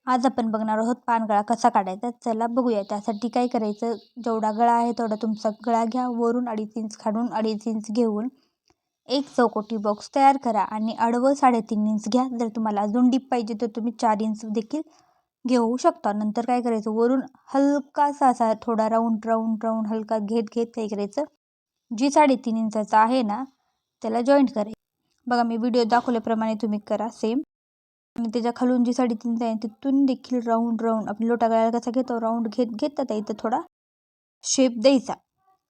आज आपण बघणार आहोत पानगळा कसा काढायचा. चला बघूया. त्यासाठी काय करायचं, जेवढा गळा आहे तेवढा तुमचा गळा घ्या. वरून 2.5 इंच काढून 2.5 इंच घेऊन एक चौकोटी बॉक्स तयार करा आणि आडवं 3.5 इंच घ्या. जर तुम्हाला अजून डीप पाहिजे तर तुम्ही 4 इंच देखील घेऊ शकता. नंतर काय करायचं, वरून हलकासा असा थोडा राऊंड हलका घेत काय करायचं, जी 3.5 इंचाचा आहे ना त्याला जॉईंट करायचं. बघा मी व्हिडिओ दाखवल्याप्रमाणे तुम्ही करा सेम. आणि त्याच्या खालून जी 3.5 आहे तिथून देखील राऊंड आपण लोटा गळ्याला कसा घेतो राऊंड घेत आता इथं थोडा शेप द्यायचा.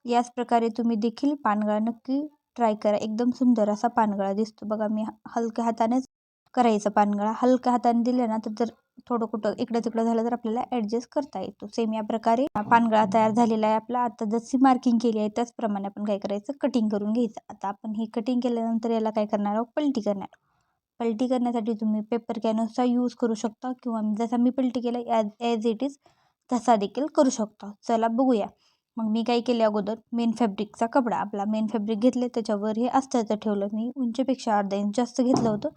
याच प्रकारे तुम्ही देखील पानगळा नक्की ट्राय करा. एकदम सुंदर असा पानगळा दिसतो. बघा मी हलक्या हातानेच करायचं पानगळा. हलक्या हाताने दिलं ना तर जर थोडं कुठं इकडं तिकडं झालं तर आपल्याला ॲडजस्ट करता येतो. सेम या प्रकारे पानगळा तयार झालेला आहे आपला. आता जशी मार्किंग केली आहे त्याचप्रमाणे आपण काय करायचं, कटिंग करून घ्यायचं. आता आपण ही कटिंग केल्यानंतर याला काय करणार आहोत, पलटी करणार. पलटी करण्यासाठी तुम्ही पेपर कॅनव्हसचा यूज करू शकता किंवा जसा मी पलटी केला ॲज इट इज तसा देखील करू शकता. चला बघूया. मग मी काय केले, अगोदर मेन फॅब्रिकचा कपडा आपला मेन फॅब्रिक घेतले, त्याच्यावर हे अस्तरचं ठेवलं. मी उंचीपेक्षा अर्धा इंच जास्त घेतलं होतं,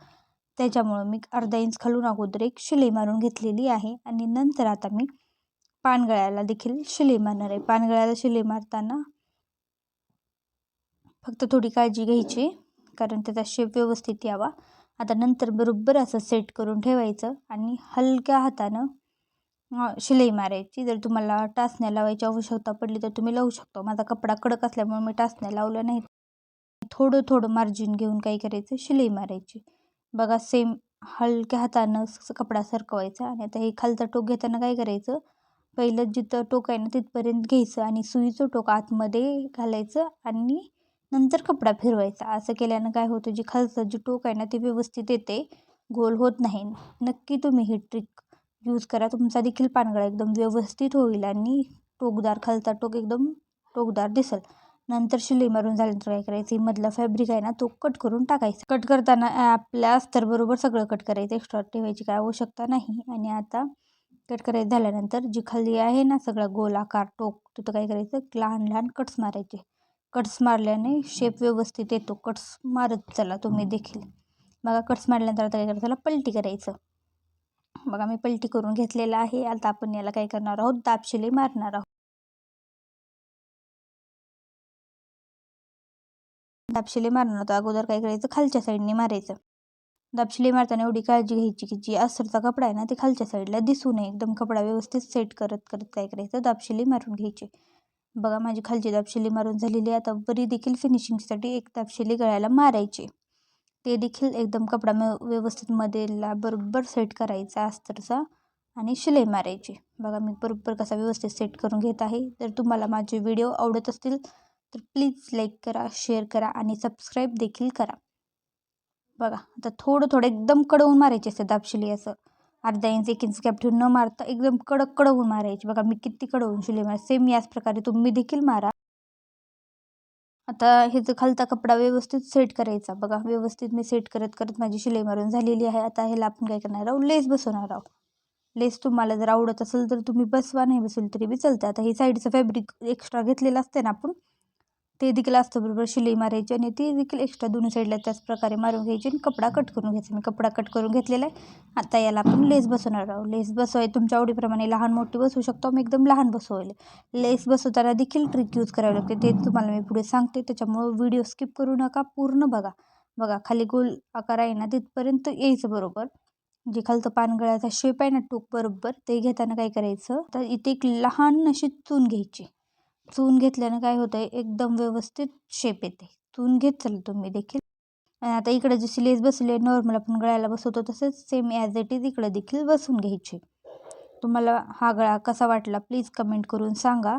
त्याच्यामुळं मी अर्धा इंच खालून अगोदर एक शिलाई मारून घेतलेली आहे. आणि नंतर आता मी पानगळ्याला देखील शिलाई मारणार आहे. पानगळ्याला शिलाई मारताना फक्त थोडी काळजी घ्यायची, कारण त्याचा शेप व्यवस्थित यावा. आता नंतर बरोबर असं सेट करून ठेवायचं आणि हलक्या हातानं शिलाई मारायची. जर तुम्हाला टाचण्या लावायची आवश्यकता पडली तर तुम्ही लावू शकता. माझा कपडा कडक असल्यामुळे मी टाचण्या लावल्या नाहीत. थोडं मार्जिन घेऊन काय करायचं, शिलाई मारायची. बघा सेम हलक्या हातानं कपडा सरकवायचा. आणि आता हे खालचा टोक घेताना काय करायचं, पहिलं जिथं टोक आहे ना तिथपर्यंत घ्यायचं आणि सुईचं टोक आतमध्ये घालायचं आणि नंतर कपडा फिरवायचा. असं केल्यानं काय होतं, जी खालचं जे टोक आहे ना ते व्यवस्थित येते, गोल होत नाही. नक्की तुम्ही ही ट्रिक यूज करा. तुमचा देखील पानगळा एकदम व्यवस्थित होईल आणि टोकदार, खालचा टोक एकदम टोकदार दिसेल. नंतर शिलाई मारून झाल्यानंतर काय करायचं, मधला फॅब्रिक आहे ना तो कट करून टाकायचा. कट करताना आपल्या अस्तरबरोबर सगळं कट करायचं, एक्स्ट्रा ठेवायची काय आवश्यकता नाही. आणि आता कट करायचं झाल्यानंतर जी खाली आहे ना सगळा गोलाकार टोक, तिथं काय करायचं, लहान कट्स मारायचे. कट्स मारल्याने शेप व्यवस्थित येतो. कट्स मारत चला तुम्ही देखील. बघा कट्स मारल्यानंतर आता काय करायचं, त्याला पलटी करायचं. बघा मी पलटी करून घेतलेला आहे. आता आपण याला काय करणार आहोत, दाब शिलाई मारणार आहोत. दाब शिलाई मारणार आहोत. अगोदर काय करायचं, खालच्या साईडने मारायचं. दाब शिलाई मारताना एवढी काळजी घ्यायची की जी अस्तरचा कपडा आहे ना ते खालच्या साईडला दिसू नये. एकदम कपडा व्यवस्थित सेट करत काय करायचं, दाब शिलाई मारून घ्यायची. बघा माझी खालची दाब शिलाई मारून झालेली आहे. आता वरी देखील फिनिशिंगसाठी एक दाब शिलाई गळ्याला मारायची. ते देखील एकदम कपडा व्यवस्थित मध्येला बरोबर सेट करायचा अस्तरचा आणि शिलाई मारायची. बघा मी बरोबर कसा व्यवस्थित सेट करून घेत आहे. जर तुम्हाला माझे व्हिडिओ आवडत असतील तर प्लीज लाईक करा, शेअर करा आणि सबस्क्राईब देखील करा. बघा आता थोडं एकदम कडवून मारायचे असते दाब शिलाई. असं अर्धा इंच 1 इंच गॅप ठेवून न मारता एकदम कडवून मारायची. बघा मी किती कडवून शिलाई मार. सेम याच प्रकारे तुम्ही देखील मारा. आता ह्याचं खालचा कपडा व्यवस्थित सेट करायचा. बघा व्यवस्थित मी सेट करत माझी शिलाई मारून झालेली आहे. आता ह्याला आपण काय करणार आहोत, लेस बसवणार आहोत. लेस तुम्हाला जर आवडत असेल तर तुम्ही बसवा, नाही बसवलं तरी बी चालतं. आता ही साईडचं फॅब्रिक एक्स्ट्रा घेतलेलं असते ना आपण, ते देखील असतं बरोबर शिलाई मारायची आणि ती देखील एक्स्ट्रा दोन्ही साईडला त्याच प्रकारे मारून घ्यायची आणि कपडा कट करून घ्यायचा. मी कपडा कट करून घेतलेला आहे. आता याला आपण लेस बसवणार आहोत. लेस तुमच्या आवडीप्रमाणे लहान मोठी बसवू शकतो. मी एकदम लहान बसवले. लेस बसवताना देखील ट्रिक यूज करावी लागते, ते तुम्हाला मी पुढे सांगते. त्याच्यामुळं व्हिडिओ स्किप करू नका, पूर्ण बघा. बघा खाली गोल आकार आहे ना तिथपर्यंत यायचं बरोबर. जे खालचं पानगळ्याचा शेप आहे ना टोक बरोबर, ते घेताना काय करायचं, तर इथे एक लहान अशी चून घ्यायची. चून घेतल्यानं काय होतंय, एकदम व्यवस्थित शेप येते. चून घेत चला तुम्ही देखील. आणि आता इकडे जशी लेस बसली आहे नॉर्मल आपण गळ्याला बसवतो तसंच सेम ॲज इट इज इकडे देखील बसवून घ्यायची. तुम्हाला हा गळा कसा वाटला प्लीज कमेंट करून सांगा.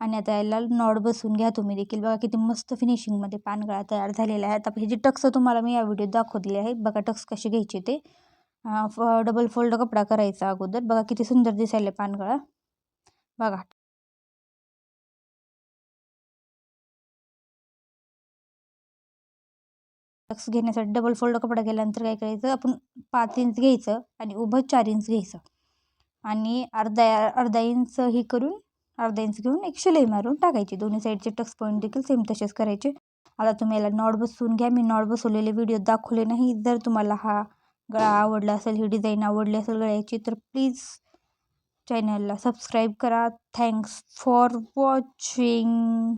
आणि आता याला नॉड बसवून घ्या तुम्ही देखील. बघा किती मस्त फिनिशिंगमध्ये पानगळा तयार झालेला आहे. आता ह्याची टक्स तुम्हाला मी या व्हिडिओत दाखवलेली आहे. बघा टक्स कशी घ्यायची ते. डबल फोल्ड कपडा करायचा अगोदर. बघा किती सुंदर दिसायला पानगळा. बघा टक्स घेण्यासाठी डबल फोल्ड कपडा केल्यानंतर काय करायचं, आपण 5 इंच घ्यायचं आणि उभं 4 इंच घ्यायचं आणि अर्धा इंच हे करून अर्धा इंच घेऊन एक शिलाई मारून टाकायची. दोन्ही साईडचे टक्स पॉईंट देखील सेम तसेच करायचे. आता तुम्ही याला नॉड बसवून घ्या. मी नॉड बसवलेले व्हिडिओ दाखवले नाही. जर तुम्हाला हा गळा आवडला असेल, ही डिझाईन आवडली असेल गळ्याची, तर प्लीज चॅनलला सबस्क्राईब करा. Thanks for watching.